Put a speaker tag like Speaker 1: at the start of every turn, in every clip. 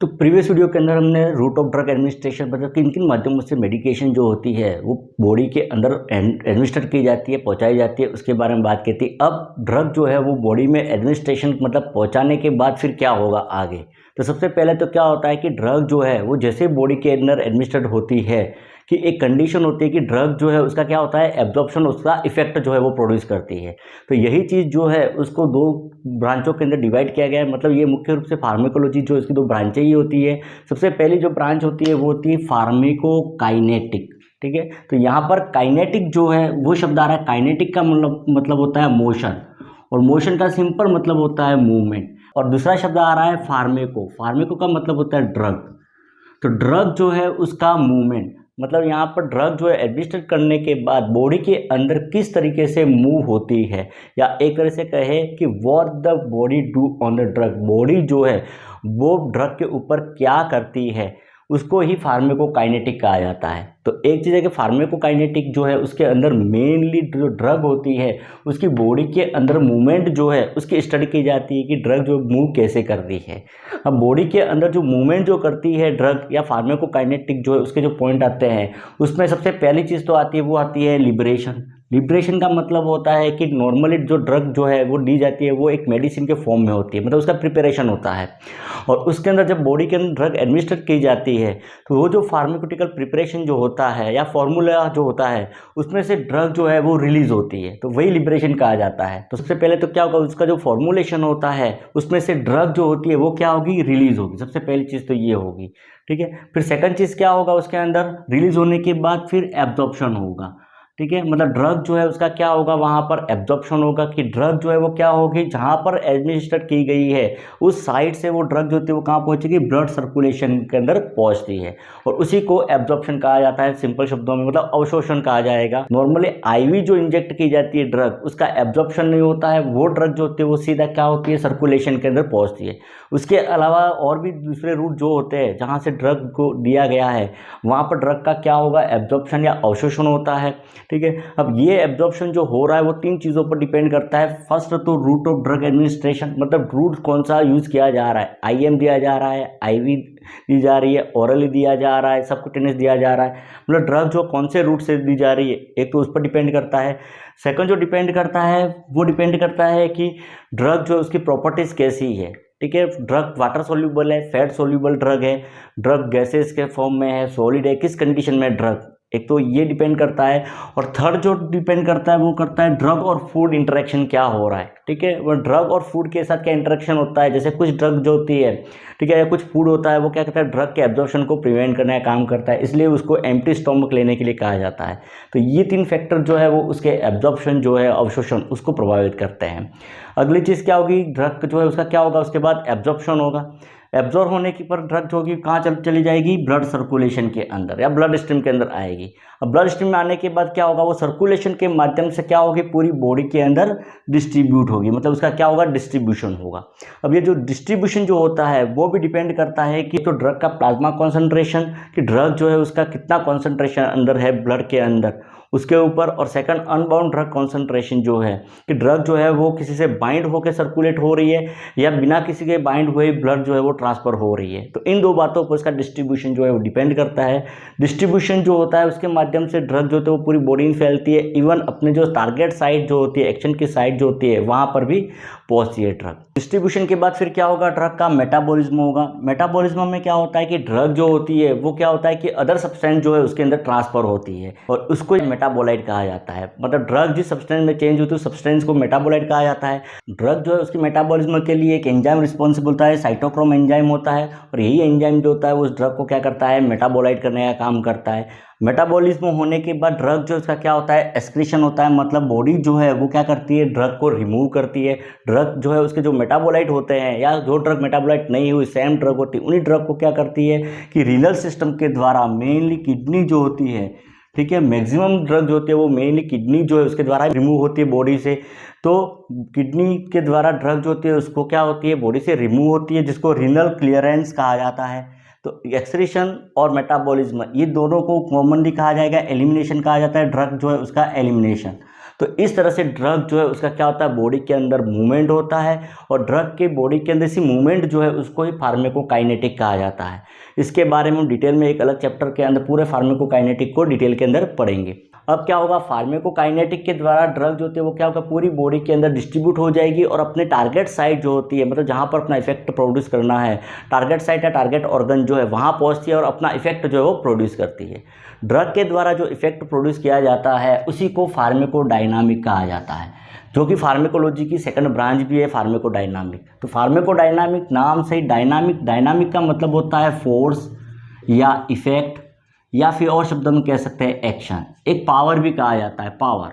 Speaker 1: तो previous video के अंदर हमने रूट ऑफ ड्रग एडमिनिस्ट्रेशन मतलब किन किन माध्यमों से मेडिकेशन जो होती है वो बॉडी के अंदर एडमिनिस्टर की जाती है, पहुंचाई जाती है, उसके बारे में बात की थी। अब ड्रग जो है वो बॉडी में एडमिनिस्ट्रेशन मतलब पहुंचाने के बाद फिर क्या होगा आगे। तो सबसे पहले तो क्या होता है कि ड्रग जो है वो जैसे बॉडी के अंदर एडमिनिस्टर्ड होती है कि एक कंडीशन होती है कि ड्रग जो है उसका क्या होता है, एब्जॉर्प्शन, उसका इफेक्ट जो है वो प्रोड्यूस करती है। तो यही चीज़ जो है उसको दो ब्रांचों के अंदर डिवाइड किया गया है। मतलब ये मुख्य रूप से फार्मेकोलॉजी जो इसकी दो ब्रांचें ही होती है। सबसे पहली जो ब्रांच होती है वो होती है फार्मेकोकाइनेटिक। ठीक है, तो यहाँ पर काइनेटिक जो है वो शब्द आ रहा है। काइनेटिक का मतलब होता है मोशन, और मोशन का सिंपल मतलब होता है मूवमेंट। और दूसरा शब्द आ रहा है फार्मेको। फार्मेको का मतलब होता है ड्रग। तो ड्रग जो है उसका मूवमेंट, मतलब यहाँ पर ड्रग जो है एडमिनिस्टर करने के बाद बॉडी के अंदर किस तरीके से मूव होती है, या एक तरह से कहे कि what the body do on the drug, body जो है वो ड्रग के ऊपर क्या करती है, उसको ही फार्मेकोकाइनेटिक कहा जाता है। तो एक चीज़ है कि फार्मेकोकाइनेटिक जो है उसके अंदर मेनली जो ड्रग होती है उसकी बॉडी के अंदर मूवमेंट जो है उसकी स्टडी की जाती है कि ड्रग जो मूव कैसे करती है। अब बॉडी के अंदर जो मूवमेंट जो करती है ड्रग या फार्मेकोकाइनेटिक जो है उसके जो पॉइंट आते हैं उसमें सबसे पहली चीज़ तो आती है, वो आती है लिबरेशन। लिबरेशन का मतलब होता है कि नॉर्मली जो ड्रग जो है वो दी जाती है वो एक मेडिसिन के फॉर्म में होती है, मतलब उसका प्रिपरेशन होता है। और उसके अंदर जब बॉडी के अंदर ड्रग एडमिनिस्टर की जाती है तो वो जो फार्मास्यूटिकल प्रिपरेशन जो होता है या फॉर्मूला जो होता है उसमें से ड्रग जो है वो रिलीज होती है, तो वही लिबरेशन कहा जाता है। तो सबसे पहले तो क्या होगा, उसका जो फॉर्मुलेशन होता है उसमें से ड्रग जो होती है वो क्या होगी, रिलीज होगी। सबसे पहली चीज़ तो ये होगी। ठीक है, फिर सेकंड चीज़ क्या होगा, उसके अंदर रिलीज होने के बाद फिर एब्जॉर्प्शन होगा। ठीक है, मतलब ड्रग जो है उसका क्या होगा, वहाँ पर एब्जॉर्प्शन होगा कि ड्रग जो है वो क्या होगी, जहाँ पर एडमिनिस्टर की गई है उस साइड से वो ड्रग जो होती है वो कहाँ पहुँचेगी, ब्लड सर्कुलेशन के अंदर पहुँचती है, और उसी को एब्जॉर्प्शन कहा जाता है। सिंपल शब्दों में मतलब अवशोषण कहा जाएगा। नॉर्मली आईवी जो इंजेक्ट की जाती है ड्रग उसका एब्जॉर्प्शन नहीं होता है, वो ड्रग जो होती है वो सीधा क्या होती है, सर्कुलेशन के अंदर पहुँचती है। उसके अलावा और भी दूसरे रूट जो होते हैं जहाँ से ड्रग को दिया गया है वहाँ पर ड्रग का क्या होगा, एब्जॉर्प्शन या अवशोषण होता है। ठीक है, अब ये एब्जॉर्प्शन जो हो रहा है वो तीन चीज़ों पर डिपेंड करता है। फर्स्ट तो रूट ऑफ ड्रग एडमिनिस्ट्रेशन, मतलब रूट कौन सा यूज़ किया जा रहा है, आईएम दिया जा रहा है, आईवी दी जा रही है, ओरली दिया जा रहा है, सबक्यूटेनियस दिया जा रहा है, मतलब ड्रग जो कौन से रूट से दी जा रही है, एक तो उस पर डिपेंड करता है। सेकंड जो डिपेंड करता है वो डिपेंड करता है कि ड्रग जो उसकी प्रॉपर्टीज़ कैसी है। ठीक है, ड्रग वाटर सोल्यूबल है, फैट सोल्यूबल ड्रग है, ड्रग गैसेस के फॉर्म में है, सॉलिड है, किस कंडीशन में ड्रग, एक तो ये डिपेंड करता है। और थर्ड जो डिपेंड करता है वो करता है ड्रग और फूड इंटरेक्शन क्या हो रहा है। ठीक है, वो ड्रग और फूड के साथ क्या इंटरेक्शन होता है, जैसे कुछ ड्रग जो होती है, ठीक है, या कुछ फूड होता है वो क्या करता है, ड्रग के एब्जॉर्प्शन को प्रिवेंट करने का काम करता है, इसलिए उसको एम्प्टी स्टोमक लेने के लिए कहा जाता है। तो ये तीन फैक्टर जो है वो उसके एब्जॉर्प्शन जो है, अवशोषण, उसको प्रभावित करते हैं। अगली चीज़ क्या होगी, ड्रग जो है उसका क्या होगा, उसके बाद एब्जॉर्प्शन होगा। एब्जॉर्ब होने की पर ड्रग जो होगी कहाँ चली जाएगी, ब्लड सर्कुलेशन के अंदर या ब्लड स्ट्रीम के अंदर आएगी। अब ब्लड स्ट्रीम में आने के बाद क्या होगा, वो सर्कुलेशन के माध्यम से क्या होगी, पूरी बॉडी के अंदर डिस्ट्रीब्यूट होगी, मतलब उसका क्या होगा, डिस्ट्रीब्यूशन होगा। अब ये जो डिस्ट्रीब्यूशन जो होता है वो भी डिपेंड करता है कि तो ड्रग का प्लाज्मा कॉन्सेंट्रेशन, कि ड्रग जो है उसका कितना कॉन्सेंट्रेशन अंदर है ब्लड के अंदर, उसके ऊपर। और सेकंड अनबाउंड ड्रग कॉन्सेंट्रेशन जो है, कि ड्रग जो है वो किसी से बाइंड होकर सर्कुलेट हो रही है या बिना किसी के बाइंड हुए ब्लड जो है वो ट्रांसफ़र हो रही है। तो इन दो बातों पर इसका डिस्ट्रीब्यूशन जो है वो डिपेंड करता है। डिस्ट्रीब्यूशन जो होता है उसके माध्यम से ड्रग जो होती है वो पूरी बॉडी में फैलती है, इवन अपने जो टारगेट साइट जो होती है, एक्शन की साइट जो होती है वहाँ पर भी पहुँचती है ड्रग। डिस्ट्रीब्यूशन के बाद फिर क्या होगा, ड्रग का मेटाबॉलिज्म होगा। मेटाबॉलिज्म में क्या होता है कि ड्रग जो होती है वो क्या होता है कि अदर सब्सटेंस जो है उसके अंदर ट्रांसफ़र होती है, और उसको मेटाबोलाइट कहा जाता है। मतलब ड्रग जिस सब्सटेंस में चेंज होती है उस सब्सटेंस को मेटाबोलाइट कहा जाता है। ड्रग जो है उसकी मेटाबॉलिज्म के लिए एक एंजाइम रिस्पॉन्सिबल होता है, साइटोक्रोम एंजाइम होता है, और यही एंजाइम जो होता है उस ड्रग को क्या करता है, मेटाबोलाइट करने का काम करता है। मेटाबॉलिज्म होने के बाद ड्रग जो उसका क्या होता है, एक्सक्रीशन होता है, मतलब बॉडी जो है वो क्या करती है, ड्रग को रिमूव करती है। ड्रग जो है उसके जो मेटाबोलाइट होते हैं या जो ड्रग मेटाबोलाइट नहीं हुई सेम ड्रग होती है, उन्हीं ड्रग को क्या करती है कि रीनल सिस्टम के द्वारा, मेनली किडनी जो होती है, ठीक है, मैक्सिमम ड्रग जो होती है वो मेनली किडनी जो है उसके द्वारा रिमूव होती है बॉडी से। तो किडनी के द्वारा ड्रग जो होती है उसको क्या होती है, बॉडी से रिमूव होती है, जिसको रीनल क्लियरेंस कहा जाता है। तो एक्सक्रीशन और मेटाबॉलिज्म ये दोनों को कॉमनली कहा जाएगा एलिमिनेशन कहा जाता है, ड्रग जो है उसका एलिमिनेशन। तो इस तरह से ड्रग जो है उसका क्या होता है, बॉडी के अंदर मूवमेंट होता है, और ड्रग के बॉडी के अंदर इसी मूवमेंट जो है उसको ही फार्माकोकाइनेटिक कहा जाता है। इसके बारे में हम डिटेल में एक अलग चैप्टर के अंदर पूरे फार्माकोकाइनेटिक को डिटेल के अंदर पढ़ेंगे। अब क्या होगा, फार्माकोकाइनेटिक के द्वारा ड्रग जो होती है वो क्या होगा, पूरी बॉडी के अंदर डिस्ट्रीब्यूट हो जाएगी और अपने टारगेट साइट जो होती है, मतलब जहाँ पर अपना इफेक्ट प्रोड्यूस करना है, टारगेट साइट या टारगेट ऑर्गन जो है वहाँ पहुँचती है और अपना इफेक्ट जो है वो प्रोड्यूस करती है। ड्रग के द्वारा जो इफेक्ट प्रोड्यूस किया जाता है उसी को फार्माकोडायनामिक कहा जाता है, जो कि फार्माकोलॉजी की सेकंड ब्रांच भी है, फार्माकोडायनामिक। तो फार्माकोडायनामिक नाम से ही डायनामिक का मतलब होता है फोर्स या इफेक्ट, या फिर और शब्दों में कह सकते हैं एक्शन। एक पावर भी कहा जाता है, पावर।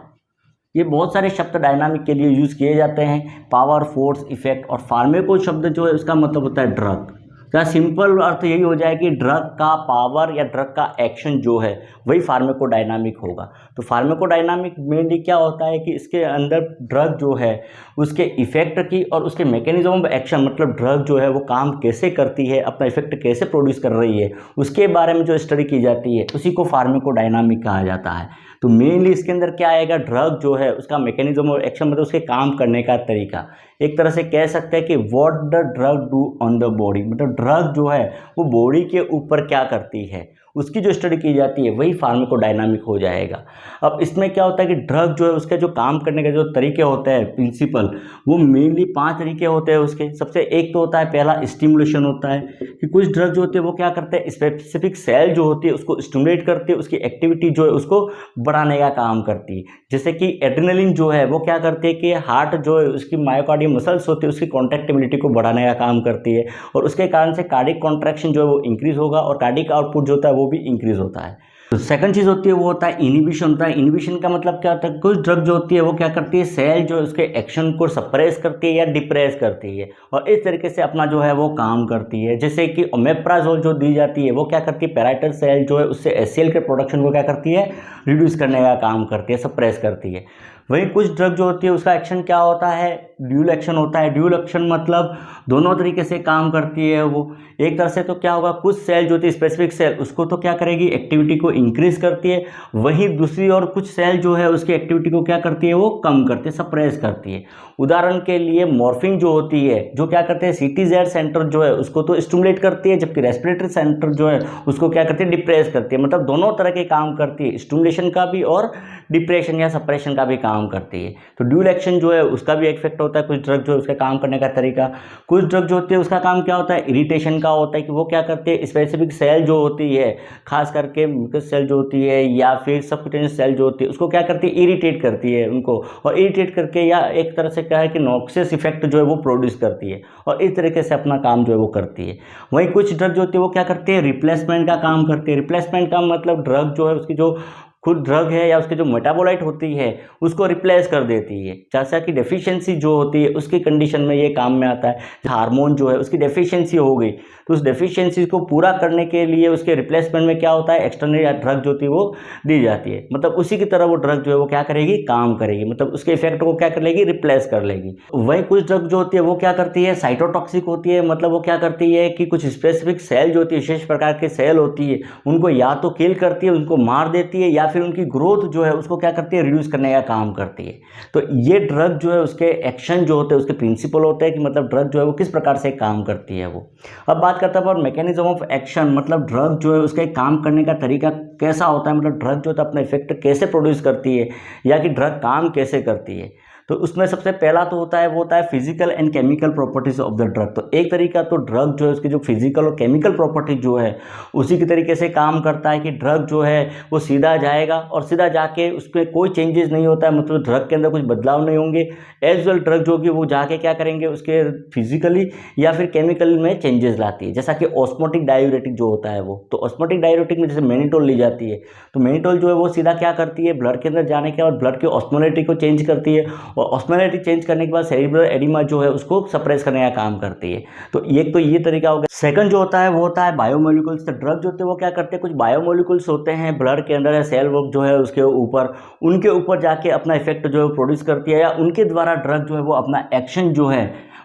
Speaker 1: ये बहुत सारे शब्द डायनामिक के लिए यूज़ किए जाते हैं, पावर, फोर्स, इफेक्ट। और फार्माको शब्द जो है उसका मतलब होता है ड्रग। क्या सिंपल अर्थ यही हो जाए कि ड्रग का पावर या ड्रग का एक्शन जो है वही फार्माकोडायनामिक होगा। तो फार्माकोडायनामिक मेनली क्या होता है कि इसके अंदर ड्रग जो है उसके इफेक्ट की और उसके मैकेनिज्म ऑफ एक्शन, मतलब ड्रग जो है वो काम कैसे करती है, अपना इफेक्ट कैसे प्रोड्यूस कर रही है, उसके बारे में जो स्टडी की जाती है उसी को फार्माकोडायनामिक कहा जाता है। तो मेनली इसके अंदर क्या आएगा, ड्रग जो है उसका मैकेनिज्म और एक्शन, मतलब उसके काम करने का तरीका। एक तरह से कह सकते हैं कि what the drug do on the body, मतलब ड्रग जो है वो बॉडी के ऊपर क्या करती है उसकी जो स्टडी की जाती है वही फार्माकोडायनामिक हो जाएगा। अब इसमें क्या होता है कि ड्रग जो है उसके जो काम करने के जो तरीके होते हैं, प्रिंसिपल, वो मेनली 5 तरीके होते हैं उसके। सबसे एक तो होता है पहला स्टिमुलेशन होता है, कि कुछ ड्रग जो होते हैं वो क्या करते हैं, स्पेसिफिक सेल जो होती है उसको स्टिमुलेट करती है, उसकी एक्टिविटी जो है उसको बढ़ाने का काम करती है। जैसे कि एड्रेनलिन जो है वो क्या करती है कि हार्ट जो है उसकी मायोकार्डियम मसल्स होती है उसकी कॉन्ट्रैक्टिबिलिटी को बढ़ाने का काम करती है, और उसके कारण से कार्डिक कॉन्ट्रैक्शन जो है वो इंक्रीज होगा और कार्डिक आउटपुट जो होता है वो भी इंक्रीज होता है। तो सेकंड चीज़ होती है वो होता है इनिबिशन होता है। इनिबिशन का मतलब क्या होता है, कुछ ड्रग जो होती है वो क्या करती है, सेल जो उसके एक्शन को सप्रेस करती है या डिप्रेस करती है, और इस तरीके से अपना जो है वो काम करती है। जैसे कि ओमेप्राजोल जो दी जाती है वो क्या करती है, पैराइटल सेल जो है उससे एचसीएल के प्रोडक्शन को क्या करती है, रिड्यूस करने का काम करती है, सप्रेस करती है। वहीं कुछ ड्रग जो होती है उसका एक्शन क्या होता है, ड्यूल एक्शन होता है। ड्यूल एक्शन मतलब दोनों तरीके से काम करती है वो। एक तरह से तो क्या होगा, कुछ सेल जो होती है स्पेसिफिक सेल उसको तो क्या करेगी, एक्टिविटी को इंक्रीज करती है, वहीं दूसरी और कुछ सेल जो है उसकी एक्टिविटी को क्या करती है, वो कम करती है, सप्रेस करती है। उदाहरण के लिए मॉर्फिन जो होती है, जो क्या करते हैं, सीटीजेड सेंटर जो है उसको तो स्टिमुलेट करती है, जबकि रेस्पिरेटरी सेंटर जो है उसको क्या करती है, डिप्रेस करती है। मतलब दोनों तरह के काम करती है, स्टिमुलेशन का भी और डिप्रेशन या सप्रेशन का भी काम करती है। तो ड्यूल एक्शन जो है उसका भी इफेक्ट होता है। कुछ ड्रग जो है उसका काम करने का तरीका, कुछ ड्रग जो होती है उसका काम क्या होता है, इरिटेशन का होता है, कि वो क्या करते हैं, स्पेसिफिक सेल जो होती है, खास करके म्यूकस सेल जो होती है या फिर सबक्यूटेनियस सेल जो होती है उसको क्या करती है, इरिटेट करती है उनको, और इरिटेट करके या एक तरह से क्या है कि नॉक्सियस इफेक्ट जो है वो प्रोड्यूस करती है, और इस तरीके से अपना काम जो है वो करती है। वहीं कुछ ड्रग जो होती है वो क्या करती है, रिप्लेसमेंट का काम करती है। रिप्लेसमेंट का मतलब ड्रग जो है उसकी जो खुद ड्रग है या उसके जो मेटाबोलाइट होती है उसको रिप्लेस कर देती है। जैसा कि डेफिशिएंसी जो होती है उसकी कंडीशन में ये काम में आता है। हार्मोन जो है उसकी डेफिशिएंसी हो गई तो उस डेफिशिएंसी को पूरा करने के लिए उसके रिप्लेसमेंट में क्या होता है, एक्सटर्नल या ड्रग जो होती है वो दी जाती है। मतलब उसी की तरह वो ड्रग जो है वो क्या करेगी, काम करेगी, मतलब उसके इफेक्ट को क्या कर लेगी, रिप्लेस कर लेगी। वहीं कुछ ड्रग जो होती है वो क्या करती है, साइटोटॉक्सिक होती है। मतलब वो क्या करती है कि कुछ स्पेसिफिक सेल जो होती है, विशेष प्रकार के सेल होती है, उनको या तो किल करती है, उनको मार देती है, या फिर उनकी ग्रोथ जो है उसको क्या करती है, रिड्यूस करने का काम करती है। तो ये ड्रग जो है उसके एक्शन जो होते हैं, उसके प्रिंसिपल होते हैं कि मतलब ड्रग जो है वो किस प्रकार से काम करती है वो। अब बात करते हैं पर मैकेनिज्म ऑफ एक्शन, मतलब ड्रग जो है उसके काम करने का तरीका कैसा होता है, मतलब ड्रग जो है अपना इफेक्ट कैसे प्रोड्यूस करती है या कि ड्रग काम कैसे करती है। तो उसमें सबसे पहला तो होता है वो होता है physical and chemical properties of the drug. तो एक तरीका तो ड्रग जो है उसकी जो फिजिकल और केमिकल प्रॉपर्टी जो है उसी की तरीके से काम करता है कि ड्रग जो है वो सीधा जाएगा और सीधा जाके उस पर कोई चेंजेस नहीं होता है, मतलब ड्रग के अंदर कुछ बदलाव नहीं होंगे। एज वेल ड्रग जो कि वो जाके क्या करेंगे, उसके फिजिकली या फिर केमिकल में चेंजेस लाती है। जैसा कि ऑस्मोटिक डायूरेटिक जो होता है वो, तो ऑस्मोटिक डायूरेटिक में जैसे मैनिटोल ली जाती है, तो मैनिटोल जो है वो सीधा क्या करती है, ब्लड के अंदर जाने के बाद ब्लड के ऑस्मोलिटी को चेंज करती है, और ऑस्मोलिटी चेंज करने के बाद सेरिब्रल एडिमा जो है उसको सप्रेस करने का काम करती है। तो ये तरीका हो गया। सेकंड जो होता है वो होता है बायोमोलिक्यूल्स। तो ड्रग जो होते हैं वो क्या करते हैं, कुछ बायोमोलिक्यूल्स होते हैं ब्लड के अंदर या सेल वर्क जो है उसके ऊपर, उनके ऊपर जाके अपना इफेक्ट जो है प्रोड्यूस करती है, या उनके द्वारा ड्रग जो है वो अपना एक्शन जो है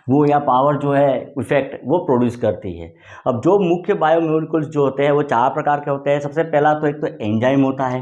Speaker 1: वो या पावर जो है इफेक्ट वो प्रोड्यूस करती है। अब जो मुख्य बायोमोलिक्यूल्स जो होते हैं वो 4 प्रकार के होते हैं। सबसे पहला तो एक तो एंजाइम होता है।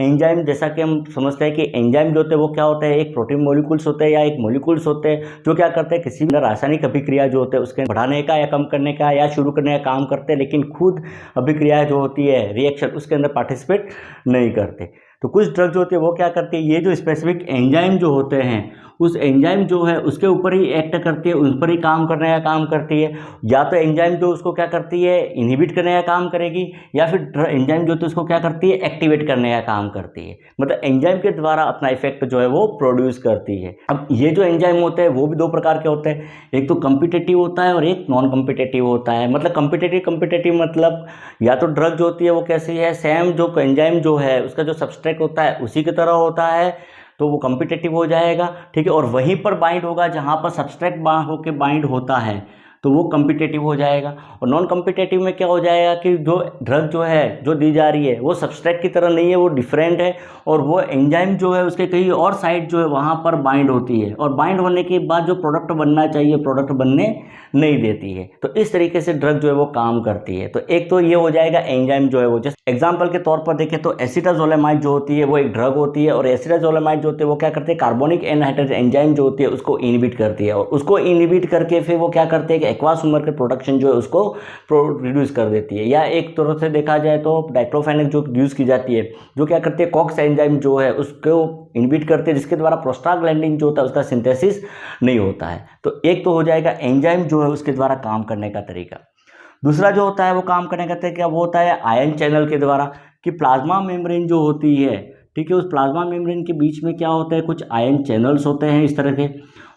Speaker 1: एंजाइम, जैसा कि हम समझते हैं कि एंजाइम जो होते हैं वो क्या होते हैं, एक प्रोटीन मॉलिक्यूल्स होते हैं या एक मॉलिक्यूल्स होते हैं जो क्या करते हैं किसी भी रासायनिक अभिक्रिया जो होते हैं उसके बढ़ाने का या कम करने का या शुरू करने का काम करते हैं, लेकिन खुद अभिक्रिया जो होती है रिएक्शन उसके अंदर पार्टिसिपेट नहीं करते। तो कुछ ड्रग जो होती है वो क्या करती है, ये जो स्पेसिफिक एंजाइम जो होते हैं उस एंजाइम जो है उसके ऊपर ही एक्ट करती है, उस पर ही काम करने का काम करती है। या तो एंजाइम जो उसको क्या करती है इनहिबिट करने का काम करेगी, या फिर एंजाइम जो होती है उसको क्या करती है एक्टिवेट करने का काम करती है। मतलब एंजाइम के द्वारा अपना इफेक्ट जो है वो प्रोड्यूस करती है। अब ये जो एंजाइम होते हैं वो भी दो प्रकार के होते हैं, एक तो कम्पिटेटिव होता है और एक नॉन कम्पिटेटिव होता है। मतलब कम्पिटेटिव मतलब या तो ड्रग जो होती है वो कैसी है, सेम जो एंजाइम जो है उसका जो सबस्ट्रेट होता है उसी की तरह होता है, तो वो कम्पिटेटिव हो जाएगा, ठीक है। और वहीं पर बाइंड होगा जहाँ पर सब्सट्रैक्ट होकर बाइंड होता है, तो वो कम्पिटेटिव हो जाएगा। और नॉन कम्पिटेटिव में क्या हो जाएगा कि जो ड्रग जो है जो दी जा रही है वो सब्सट्रैक्ट की तरह नहीं है, वो डिफरेंट है, और वो एंजाइम जो है उसके कहीं और साइड जो है वहाँ पर बाइंड होती है, और बाइंड होने के बाद जो प्रोडक्ट बनना चाहिए प्रोडक्ट बनने नहीं देती है। तो इस तरीके से ड्रग जो है वो काम करती है। तो एक तो ये हो जाएगा एंजाइम जो है वो, जैसे एग्जाम्पल के तौर पर देखें तो एसिटाजोलेमाइड जो होती है वो एक ड्रग होती है, और एसिटाजोलेमाइड जो होती है वो क्या करते हैं कार्बोनिक एनहाइड्रेज एंजाइम जो होती है उसको इनहिबिट करती है, और उसको इनहिबिट करके फिर वो क्या करते हैं कि एक्वास हुमर के प्रोडक्शन जो है उसको रिड्यूस कर देती है। या एक तरह से देखा जाए तो डाइक्लोफेनेक जो यूज़ की जाती है जो क्या करती है कॉक्स एंजाइम जो है उसको इनहिबिट करते हैं, जिसके द्वारा प्रोस्टाग्लैंडिन जो होता है उसका सिंथेसिस नहीं होता है। तो एक तो हो जाएगा एंजाइम जो है उसके द्वारा काम करने का तरीका। दूसरा जो होता है वो काम करने का तरीका वो होता है आयन चैनल के द्वारा, कि प्लाज्मा मेम्ब्रेन जो होती है, ठीक है, उस प्लाज्मा मेम्ब्रेन के बीच में क्या होता है कुछ आयन चैनल्स होते हैं इस तरह के,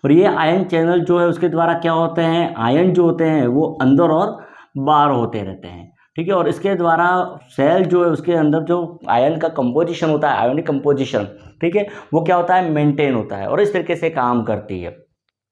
Speaker 1: और ये आयन चैनल जो है उसके द्वारा क्या होते हैं आयन जो होते हैं वो अंदर और बाहर होते रहते हैं, ठीक है। और इसके द्वारा सेल जो है उसके अंदर जो आयन का कंपोजिशन होता है आयोनिक कंपोजिशन, ठीक है, वो क्या होता है मेंटेन होता है और इस तरीके से काम करती है।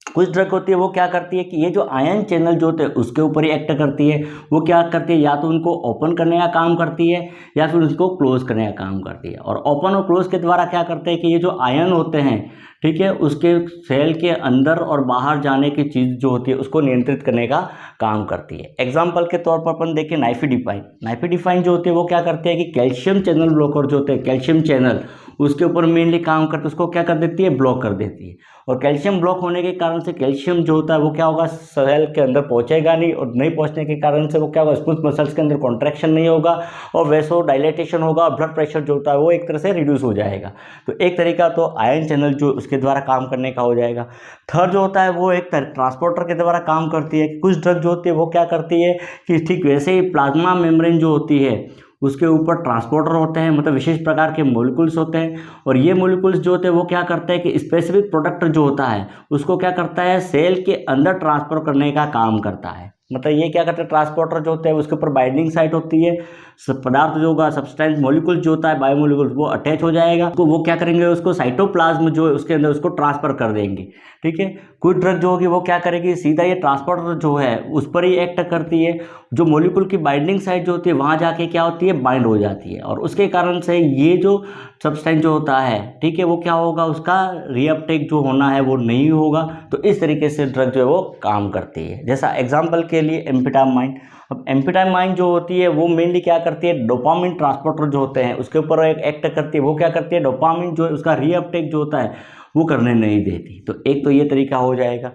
Speaker 1: कुछ ड्रग होती है वो क्या करती है कि ये जो आयन चैनल जो होते हैं उसके ऊपर ही एक्ट करती है, वो क्या करती है या तो उनको ओपन करने का काम करती है या फिर उसको क्लोज करने का काम करती है। और ओपन और क्लोज के द्वारा क्या करते हैं कि ये जो आयन होते हैं, ठीक है, उसके सेल के अंदर और बाहर जाने की चीज़ जो होती है उसको नियंत्रित करने का काम करती है। एग्जाम्पल के तौर पर अपन देखें नाइफिडिफाइन जो होते हैं वो क्या करते हैं कि कैल्शियम चैनल ब्लॉकर जो होते हैं कैल्शियम चैनल उसके ऊपर मेनली काम करते उसको क्या कर देती है ब्लॉक कर देती है। और कैल्शियम ब्लॉक होने के कारण से कैल्शियम जो होता है वो क्या होगा सेल के अंदर पहुंचेगा नहीं, और नहीं पहुंचने के कारण से वो क्या होगा स्मूथ मसल्स के अंदर कॉन्ट्रैक्शन नहीं होगा और वैसो डायलेटेशन होगा और ब्लड प्रेशर जो होता है वो एक तरह से रिड्यूस हो जाएगा। तो एक तरीका तो आयन चैनल जो उसके द्वारा काम करने का हो जाएगा। थर्ड जो होता है वो एक ट्रांसपोर्टर के द्वारा काम करती है। कुछ ड्रग जो होती है वो क्या करती है कि ठीक वैसे ही प्लाज्मा मेम्ब्रेन जो होती है उसके ऊपर ट्रांसपोर्टर होते हैं, मतलब विशेष प्रकार के मॉलिक्यूल्स होते हैं, और ये मॉलिक्यूल्स जो होते हैं वो क्या करते हैं कि स्पेसिफिक प्रोडक्ट जो होता है उसको क्या करता है सेल के अंदर ट्रांसफर करने का काम करता है। मतलब ये क्या करते हैं ट्रांसपोर्टर जो होते हैं उसके ऊपर बाइंडिंग साइट होती है, पदार्थ जो होगा सब्सटेंस मॉलिक्यूल जो होता है बायोमोलिक्यूल वो अटैच हो जाएगा, तो वो क्या करेंगे उसको साइटोप्लाज्म जो है उसके अंदर उसको ट्रांसफर कर देंगे, ठीक है। कुछ ड्रग जो होगी वो क्या करेगी सीधा ये ट्रांसपोर्टर जो है उस पर ही एक्ट करती है, जो मॉलिक्यूल की बाइंडिंग साइट जो होती है वहाँ जाके क्या होती है बाइंड हो जाती है, और उसके कारण से ये जो सब्सटेंस जो होता है, ठीक है, वो क्या होगा उसका रीअपटेक जो होना है वो नहीं होगा। तो इस तरीके से ड्रग जो है वो काम करती है। जैसा एग्जाम्पल के लिए एम्फेटामाइन। अब एम्फेटामाइन जो होती है वो मेनली क्या करती है डोपामिन ट्रांसपोर्टर जो होते हैं उसके ऊपर एक एक्ट करती है, वो क्या करती है डोपामिन जो है उसका रीअपटेक जो होता है वो करने नहीं देती। तो एक तो ये तरीका हो जाएगा।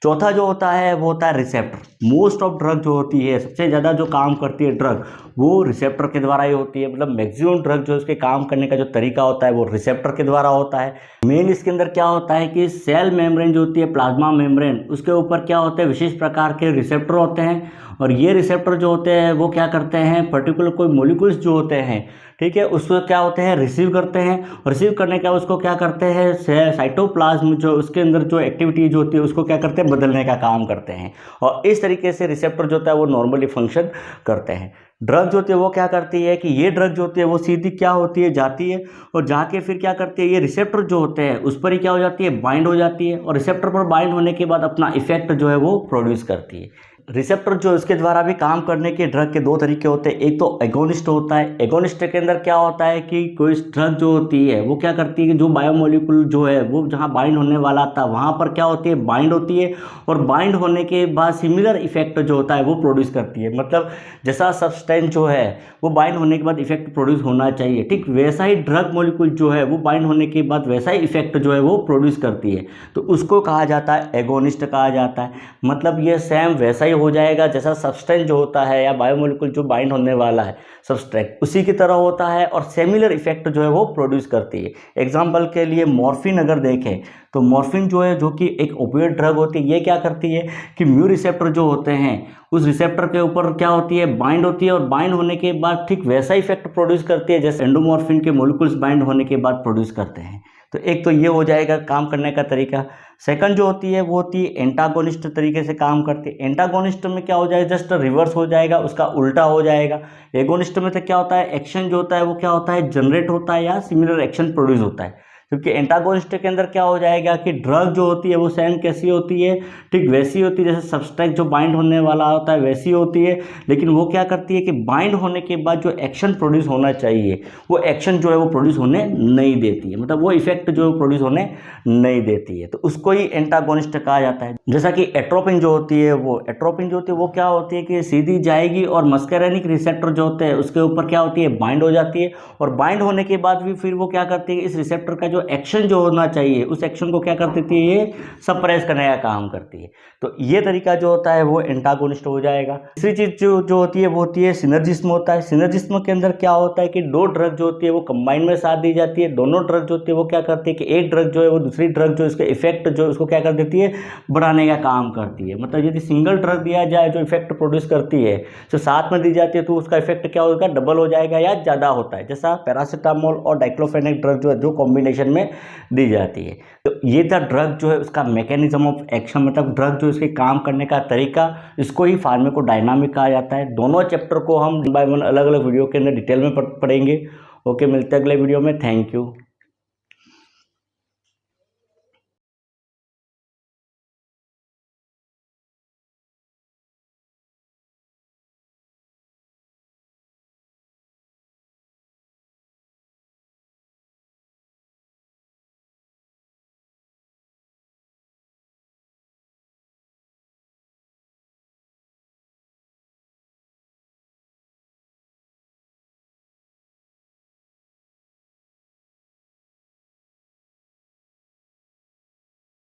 Speaker 1: चौथा जो होता है वो होता है रिसेप्टर। मोस्ट ऑफ ड्रग जो होती है सबसे ज़्यादा जो काम करती है ड्रग वो रिसेप्टर के द्वारा ही होती है। मतलब मैक्सिमम ड्रग जो उसके काम करने का जो तरीका होता है वो रिसेप्टर के द्वारा होता है। मेन इसके अंदर क्या होता है कि सेल मेम्ब्रेन जो होती है प्लाज्मा मेम्ब्रेन उसके ऊपर क्या होते हैं विशेष प्रकार के रिसेप्टर होते हैं, और ये रिसेप्टर जो होते हैं वो क्या करते हैं पर्टिकुलर कोई मॉलिक्यूल्स जो होते हैं, ठीक है, उसको क्या होते हैं रिसीव करते हैं, और रिसीव करने के बाद उसको क्या करते हैं साइटोप्लाज्म जो उसके अंदर जो एक्टिविटी जो होती है उसको क्या करते हैं बदलने का काम करते हैं, और इस तरीके से रिसेप्टर जो होता है वो नॉर्मली फंक्शन करते हैं। ड्रग जो होती है वो क्या करती है कि ये ड्रग जो होती है वो सीधी क्या होती है जाती है और जाके फिर क्या करती है ये रिसेप्टर जो होते हैं उस पर ही क्या हो जाती है बाइंड हो जाती है, और रिसेप्टर पर बाइंड होने के बाद अपना इफेक्ट जो है वो प्रोड्यूस करती है। रिसेप्टर जो इसके द्वारा भी काम करने के ड्रग के दो तरीके होते हैं। एक तो एगोनिस्ट होता है। एगोनिस्ट के अंदर क्या होता है कि कोई ड्रग जो होती है वो क्या करती है कि जो बायोमोलिक्यूल जो है वो जहाँ बाइंड होने वाला था वहाँ पर क्या होती है, बाइंड होती है, और बाइंड होने के बाद सिमिलर इफेक्ट जो होता है वो प्रोड्यूस करती है। मतलब जैसा सब्सटेंस जो है वो बाइंड होने के बाद इफेक्ट प्रोड्यूस होना चाहिए, ठीक वैसा ही ड्रग मॉलिक्यूल जो है वो बाइंड होने के बाद वैसा ही इफेक्ट जो है वो प्रोड्यूस करती है। तो उसको कहा जाता है एगोनिस्ट कहा जाता है। मतलब ये सेम वैसा ही हो जाएगा जैसा सब्सटेंस जो होता है या बायोमोलिक्यूल जो बाइंड होने वाला है सब्सट्रैक्ट उसी की तरह होता है, और सिमिलर इफेक्ट जो है वो प्रोड्यूस करती है। एग्जाम्पल के लिए मॉर्फिन अगर देखें तो मॉर्फिन जो है, जो कि एक ओपियोइड ड्रग होती है, ये क्या करती है कि म्यू रिसेप्टर जो होते हैं उस रिसेप्टर के ऊपर क्या होती है, बाइंड होती है, और बाइंड होने के बाद ठीक वैसा इफेक्ट प्रोड्यूस करती है जैसे एंडोमॉर्फिन के मोलिक्यूल्स बाइंड होने के बाद प्रोड्यूस करते हैं। तो एक तो ये हो जाएगा काम करने का तरीका। सेकंड जो होती है वो होती है एंटागोनिस्ट तरीके से काम करती है। एंटागोनिस्ट में क्या हो जाएगा, जस्ट रिवर्स हो जाएगा, उसका उल्टा हो जाएगा। एगोनिस्ट में तो क्या होता है, एक्शन जो होता है वो क्या होता है, जनरेट होता है या सिमिलर एक्शन प्रोड्यूस होता है। क्योंकि एंटागोनिस्ट के अंदर क्या हो जाएगा कि ड्रग जो होती है वो सेम कैसी होती है, ठीक वैसी होती है जैसे सब्सट्रैक्ट जो बाइंड होने वाला होता है वैसी होती है, लेकिन वो क्या करती है कि बाइंड होने के बाद जो एक्शन प्रोड्यूस होना चाहिए वो एक्शन जो है वो प्रोड्यूस होने नहीं देती है। मतलब वो इफेक्ट जो है प्रोड्यूस होने नहीं देती है, तो उसको ही एंटागोनिस्ट कहा जाता है। जैसा कि एट्रोपिन जो होती है वो क्या होती है कि सीधी जाएगी और मस्करेनिक रिसेप्टर जो होते हैं उसके ऊपर क्या होती है, बाइंड हो जाती है, और बाइंड होने के बाद भी फिर वो क्या करती है, इस रिसेप्टर का जो एक्शन जो होना चाहिए उस एक्शन को क्या कर देती है, ये सप्रेस करने का काम करती है। तो ये तरीका जो होता है वो एंटागोनिस्ट हो जाएगा। तीसरी चीज जो होती है वो होती है सिनर्जिस्म होता है। सिनर्जिस्म के अंदर क्या होता है कि दो ड्रग जो होती है वो कंबाइन में साथ दी जाती है। दोनों ड्रग जो होती है वो क्या करती है कि एक ड्रग जो है वो दूसरी ड्रग जो इसके इफेक्ट जो उसको क्या कर देती है, बढ़ाने का काम करती है। मतलब यदि सिंगल ड्रग दिया जाए जो इफेक्ट प्रोड्यूस करती है, तो साथ में दी जाती है तो उसका इफेक्ट क्या होगा, डबल हो जाएगा या ज़्यादा होता है। जैसा पैरासीटामोल और डाइक्लोफेनेक ड्रग जो कॉम्बिनेशन में दी जाती है। तो ये था ड्रग जो है उसका मैकेनिज्म ऑफ एक्शन, मतलब ड्रग जो इसके काम करने का तरीका, इसको ही फार्माकोडायनामिक कहा जाता है। दोनों चैप्टर को हम 1 बाय 1 अलग अलग वीडियो के अंदर डिटेल में पढ़ेंगे। ओके, मिलते हैं अगले वीडियो में। Thank you.